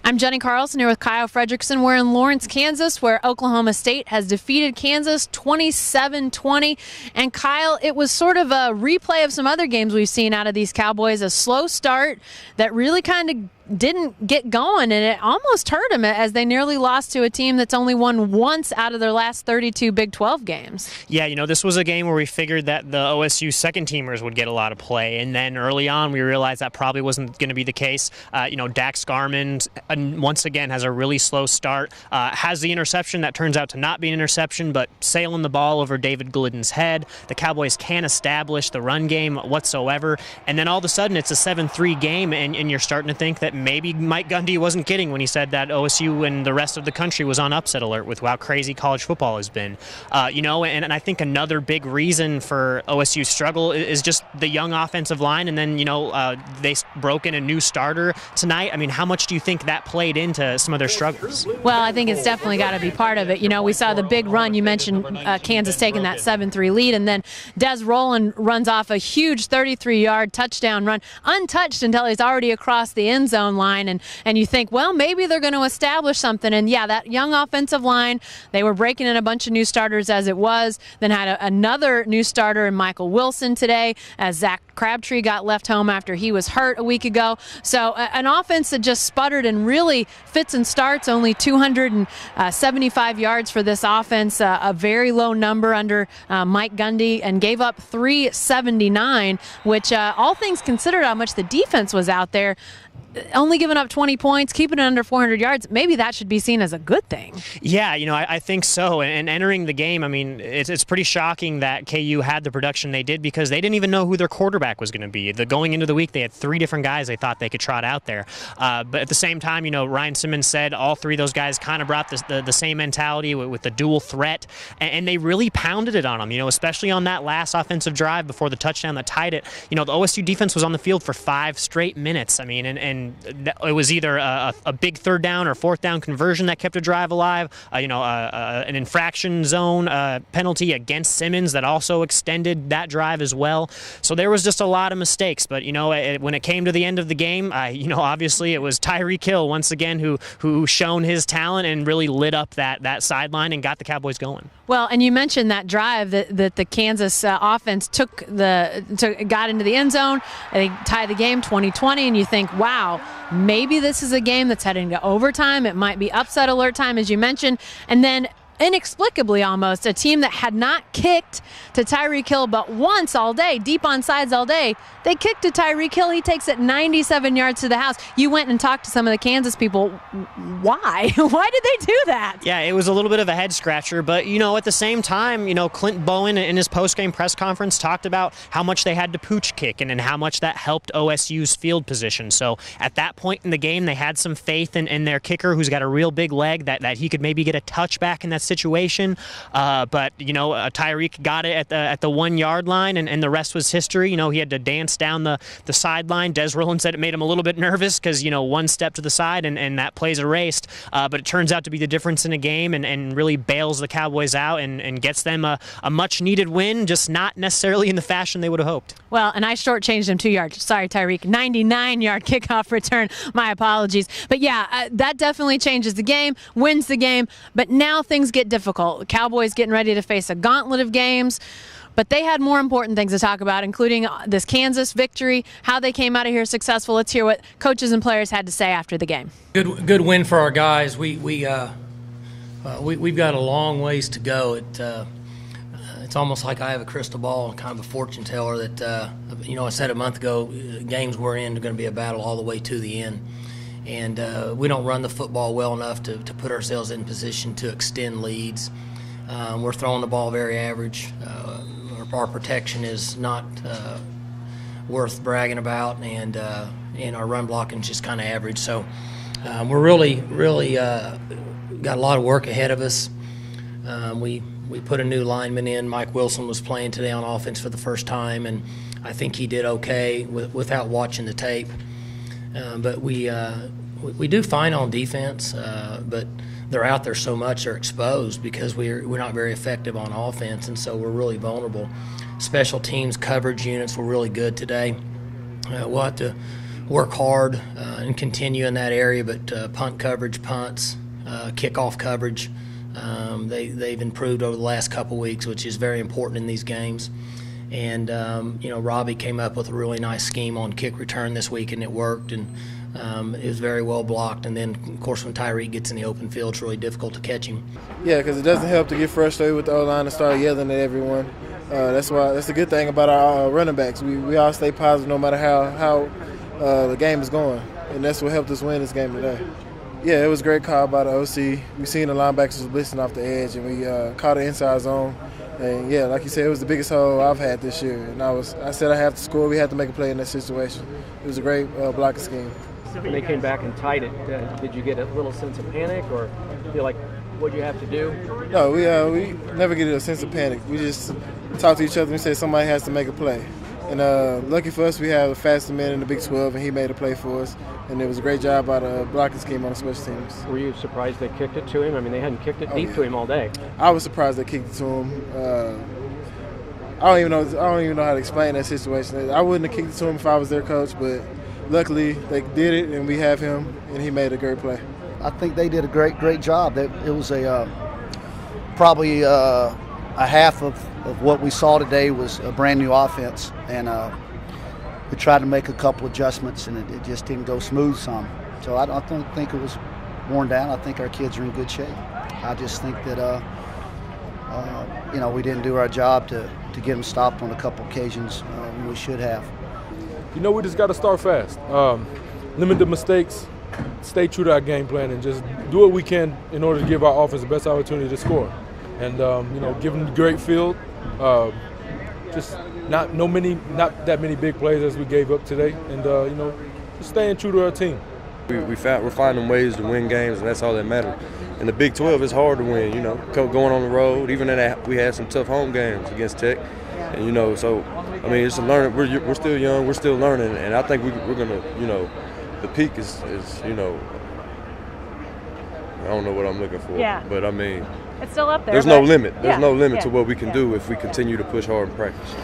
I'm Jenny Carlson here with Kyle Fredrickson. We're in Lawrence, Kansas, where Oklahoma State has defeated Kansas 27-20. And Kyle, it was sort of a replay of some other games we've seen out of these Cowboys, a slow start that really kind of didn't get going, and it almost hurt them as they nearly lost to a team that's only won once out of their last 32 Big 12 games. Yeah, this was a game where we figured that the OSU second-teamers would get a lot of play, and then early on we realized that probably wasn't going to be the case. Dax Garmon, once again, has a really slow start, has the interception that turns out to not be an interception, but sailing the ball over David Glidden's head. The Cowboys can't establish the run game whatsoever, and then all of a sudden it's a 7-3 game, and you're starting to think that maybe Mike Gundy wasn't kidding when he said that OSU and the rest of the country was on upset alert with how crazy college football has been. And I think another big reason for OSU's struggle is just the young offensive line, and then, they broke in a new starter tonight. I mean, how much do you think that played into some of their struggles? Well, I think it's definitely got to be part of it. We saw the big run. You mentioned Kansas taking that 7-3 lead, and then Des Roland runs off a huge 33-yard touchdown run, untouched until he's already across the end zone line, and you think, well, maybe they're going to establish something. And yeah, that young offensive line, they were breaking in a bunch of new starters as it was, then had another new starter in Michael Wilson today, as Zach Crabtree got left home after he was hurt a week ago. So an offense that just sputtered and really fits and starts, only 275 yards for this offense, a very low number under Mike Gundy, and gave up 379, which all things considered, how much the defense was out there, only giving up 20 points, keeping it under 400 yards, maybe that should be seen as a good thing. Yeah, I think so. And entering the game, I mean, it's pretty shocking that KU had the production they did, because they didn't even know who their quarterback was going to be. Going into the week, they had 3 different guys they thought they could trot out there. But at the same time, Ryan Simmons said all 3 of those guys kind of brought the same mentality with the dual threat, and they really pounded it on them, especially on that last offensive drive before the touchdown that tied it. The OSU defense was on the field for 5 straight minutes. I mean, and it was either a big third down or fourth down conversion that kept a drive alive, an infraction zone penalty against Simmons that also extended that drive as well. So there was just a lot of mistakes. But, when it came to the end of the game, obviously it was Tryeek Hill once again who shown his talent and really lit up that sideline and got the Cowboys going. Well, and you mentioned that drive that the Kansas offense got into the end zone. They tie the game 20-20, and you think, wow, maybe this is a game that's heading to overtime. It might be upset alert time, as you mentioned. And then inexplicably almost, a team that had not kicked to Tryeek Hill but once all day, deep on sides all day, they kicked to Tryeek Hill. He takes it 97 yards to the house. You went and talked to some of the Kansas people. Why? Why did they do that? Yeah, it was a little bit of a head scratcher, but at the same time, Clint Bowen in his post-game press conference talked about how much they had to pooch kick and how much that helped OSU's field position. So at that point in the game, they had some faith in their kicker, who's got a real big leg, that he could maybe get a touchback in that situation, but Tryeek got it at the 1 yard line, and the rest was history. He had to dance down the sideline. Des Roland said it made him a little bit nervous because one step to the side and that play's erased, but it turns out to be the difference in a game, and really bails the Cowboys out and gets them a much needed win, just not necessarily in the fashion they would have hoped. Well, and I shortchanged him 2 yards. Sorry, Tryeek. 99-yard kickoff return. My apologies. But yeah, that definitely changes the game, wins the game, but now things get difficult. Cowboys getting ready to face a gauntlet of games, but they had more important things to talk about, including this Kansas victory, how they came out of here successful. Let's hear what coaches and players had to say after the game. Good win for our guys. We've got a long ways to go. It's almost like I have a crystal ball, kind of a fortune teller that I said a month ago, games we're in are going to be a battle all the way to the end. And we don't run the football well enough to put ourselves in position to extend leads. We're throwing the ball very average. Our protection is not worth bragging about, and our run blocking is just kind of average. So we're really got a lot of work ahead of us. We put a new lineman in. Mike Wilson was playing today on offense for the first time, and I think he did okay without watching the tape. But we do fine on defense, but they're out there so much, they're exposed because we're not very effective on offense, and so we're really vulnerable. Special teams coverage units were really good today. We'll work hard and continue in that area, but punt coverage, punts, kickoff coverage, they've improved over the last couple weeks, which is very important in these games. And, Robbie came up with a really nice scheme on kick return this week, and it worked, and it was very well blocked. And then, of course, when Tryeek gets in the open field, it's really difficult to catch him. Yeah, because it doesn't help to get frustrated with the O-line and start yelling at everyone. That's the good thing about our running backs. We all stay positive no matter how the game is going, and that's what helped us win this game today. Yeah, it was a great call by the OC. We seen the linebackers was blitzing off the edge, and we caught the inside zone. And yeah, like you said, it was the biggest hole I've had this year. And I said I have to score. We had to make a play in that situation. It was a great blocking scheme. When they came back and tied it, did you get a little sense of panic, or feel like what'd you have to do? No, we never get a sense of panic. We just talk to each other and say somebody has to make a play. And lucky for us, we have the fastest man in the Big 12, and he made a play for us. And it was a great job by the blocking scheme on the special teams. Were you surprised they kicked it to him? I mean, they hadn't kicked it deep to him all day. I was surprised they kicked it to him. I don't even know how to explain that situation. I wouldn't have kicked it to him if I was their coach, but luckily they did it, and we have him, and he made a great play. I think they did a great job. It was probably a half of what we saw today was a brand new offense, and we tried to make a couple adjustments, and it just didn't go smooth some. So I don't think it was worn down. I think our kids are in good shape. I just think that we didn't do our job to get them stopped on a couple occasions when we should have. We just got to start fast, limit the mistakes, stay true to our game plan, and just do what we can in order to give our offense the best opportunity to score. And give them a great field. Just not that many big plays as we gave up today, and just staying true to our team. We're finding ways to win games, and that's all that matters. In the Big 12, it's hard to win. Going on the road. Even in we had some tough home games against Tech, and so I mean it's a learning. We're still young. We're still learning, and I think we're gonna the peak is I don't know what I'm looking for. Yeah. But I mean. It's still up there. There's no limit. There's yeah, no limit yeah, to what we can do if we continue to push hard in practice.